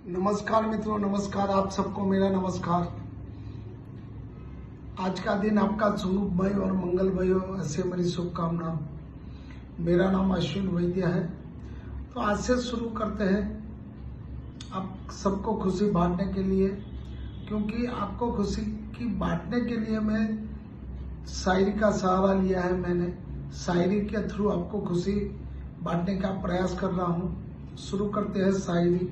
नमस्कार मित्रों, नमस्कार। आप सबको मेरा नमस्कार। आज का दिन आपका शुभमय और मंगलमय हो, ऐसे मेरी शुभकामना। मेरा नाम अश्विन वैद्य है। तो आज से शुरू करते हैं आप सबको खुशी बांटने के लिए, क्योंकि आपको खुशी की बांटने के लिए मैं शायरी का सहारा लिया है। मैंने शायरी के थ्रू आपको खुशी बांटने का प्रयास कर रहा हूँ। शुरू करते हैं शायरी।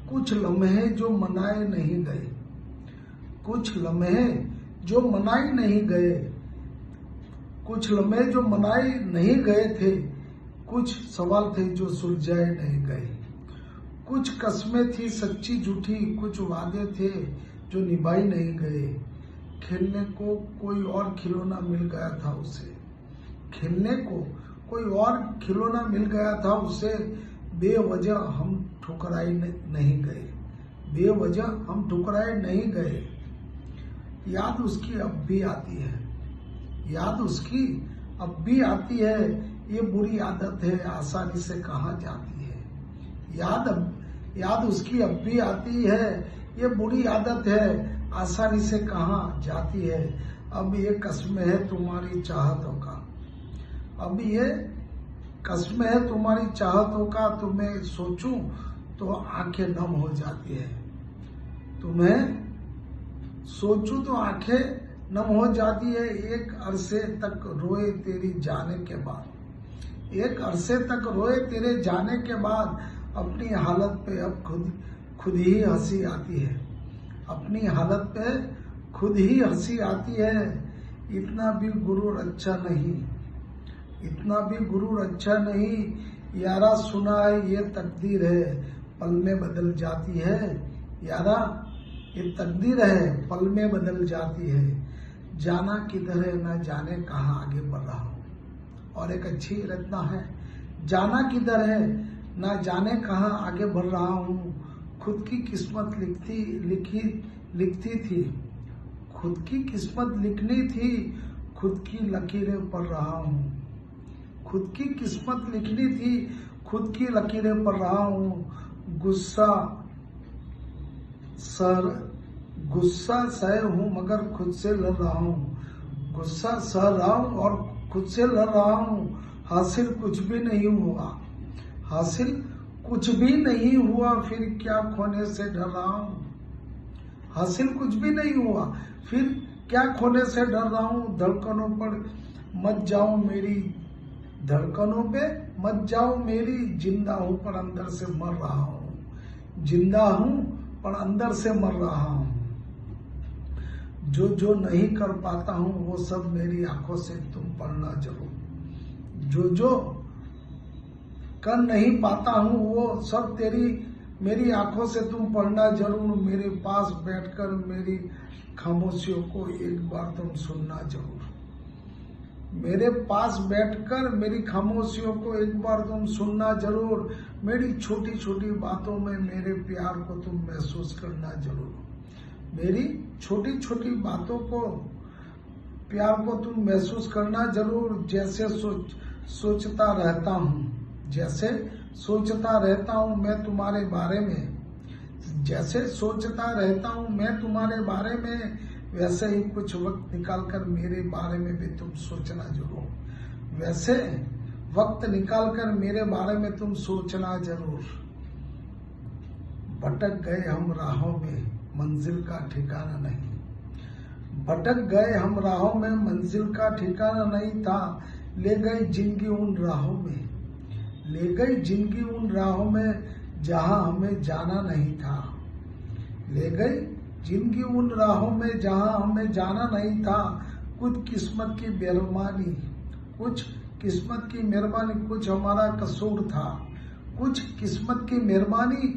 कुछ लम्हे जो मनाए नहीं गए, कुछ लम्हे जो मनाए नहीं गए, कुछ लम्हे जो मनाए नहीं गए थे, कुछ सवाल थे जो सुलझाए नहीं गए, कुछ कस्में थी सच्ची झूठी, कुछ वादे थे जो निभाए नहीं गए। खेलने को कोई और खिलौना मिल गया था उसे, खेलने को कोई और खिलौना मिल गया था उसे, बेवजह हम ठुकराए नहीं गए, बेवजह हम ठुकराए नहीं गए। याद उसकी अब भी आती है, याद उसकी अब भी आती है, ये बुरी आदत है आसानी से कहाँ जाती है। याद उसकी अब भी आती है, ये बुरी आदत है आसानी से कहाँ जाती है। अब ये कसम है तुम्हारी चाहतों का, अब ये कसम है तुम्हारी चाहतों का, तुम्हें सोचूं तो आंखें नम हो जाती है, तुम्हें सोचूं तो आंखें नम हो जाती है। एक अरसे तक रोए तेरी जाने के बाद, एक अरसे तक रोए तेरे जाने के बाद, अपनी हालत पे अब खुद ही हंसी आती है, अपनी हालत पे खुद ही हंसी आती है। इतना भी गुरूर अच्छा नहीं, इतना भी गुरूर अच्छा नहीं, यारा सुना है ये तकदीर है पल में बदल जाती है। यारा ये तकदीर है पल में बदल जाती है। जाना किधर है ना जाने कहाँ आगे बढ़ रहा हूँ। और एक अच्छी रचना है, जाना किधर है ना जाने कहाँ आगे बढ़ रहा हूँ। खुद की किस्मत लिखती थी, खुद की किस्मत लिखनी थी, खुद की लकीरें पढ़ रहा हूँ। खुद की किस्मत लिखनी थी, खुद की लकीरें पढ़ रहा हूँ। गुस्सा सह हूँ मगर खुद से लड़ रहा हूँ, गुस्सा सह रहा हूँ और खुद से लड़ रहा हूँ। हासिल कुछ भी नहीं हुआ, हासिल कुछ भी नहीं हुआ, फिर क्या खोने से डर रहा हूँ। हासिल कुछ भी नहीं हुआ, फिर क्या खोने से डर रहा हूँ। धड़कनों पर मत जाओ मेरी, धड़कनों पे मत जाओ मेरी, जिंदा हूँ पर अंदर से मर रहा हूँ, जिंदा हूँ पर अंदर से मर रहा हूँ। जो नहीं कर पाता हूँ वो सब मेरी आंखों से तुम पढ़ना जरूर, जो कर नहीं पाता हूँ वो सब मेरी आंखों से तुम पढ़ना जरूर। मेरे पास बैठकर मेरी खामोशियों को एक बार तुम सुनना जरूर, मेरे पास बैठकर मेरी खामोशियों को एक बार तुम सुनना जरूर। मेरी छोटी छोटी बातों में मेरे प्यार को तुम महसूस करना जरूर, मेरी छोटी छोटी बातों को प्यार को तुम महसूस करना जरूर। जैसे सोचता रहता हूँ, जैसे सोचता रहता हूँ मैं तुम्हारे बारे में, जैसे सोचता रहता हूँ मैं तुम्हारे बारे में, वैसे ही कुछ वक्त निकालकर मेरे बारे में भी तुम सोचना जरूर, वैसे वक्त निकालकर मेरे बारे में तुम सोचना जरूर। भटक गए हम राहों में मंजिल का ठिकाना नहीं, भटक गए हम राहों में मंजिल का ठिकाना नहीं था। ले गई जिंदगी उन राहों में, ले गई जिंदगी उन राहों में जहां हमें जाना नहीं था। ले गई जिंदगी उन राहों में जहां हमें जाना नहीं था। कुछ किस्मत की मेहरबानी, कुछ किस्मत की मेहरबानी, कुछ हमारा कसूर था, कुछ किस्मत की मेहरबानी,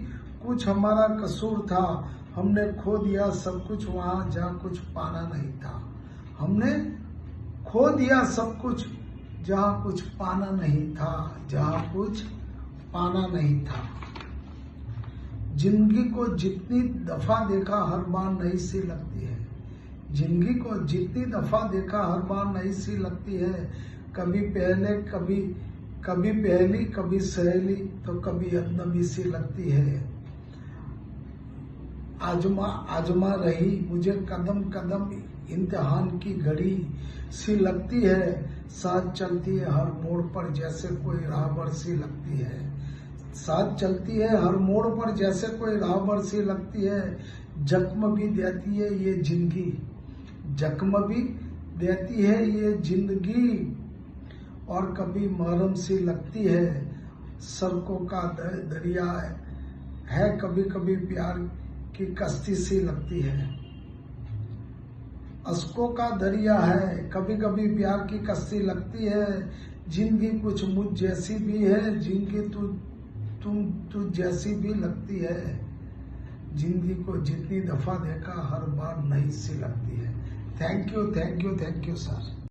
कुछ हमारा कसूर था। हमने खो दिया सब कुछ वहां जहाँ कुछ पाना नहीं था, हमने खो दिया सब कुछ जहाँ कुछ पाना नहीं था, जहाँ कुछ पाना नहीं था। जिंदगी को जितनी दफा देखा हर बार नई सी लगती है, जिंदगी को जितनी दफा देखा हर बार नई सी लगती है। कभी पहले कभी पहली, कभी सहेली तो कभी अजनबी सी लगती है। आजमा आजमा रही, मुझे कदम कदम इम्तिहान की घड़ी सी लगती है। साथ चलती है हर मोड़ पर जैसे कोई राहबर सी लगती है। साथ चलती है हर मोड़ पर जैसे कोई राहबर सी लगती है। जख्म भी देती है ये जिंदगी, जख्म भी देती है ये जिंदगी, और कभी मरहम सी लगती है। सड़कों का दरिया है, कभी कभी प्यार की कश्ती सी लगती है। अश्कों का दरिया है, कभी कभी प्यार की कश्ती लगती है। जिंदगी कुछ मुझ जैसी भी है, जिंदगी तुम जैसी भी लगती है। जिंदगी को जितनी दफा देखा हर बार नई सी लगती है। Thank you sir.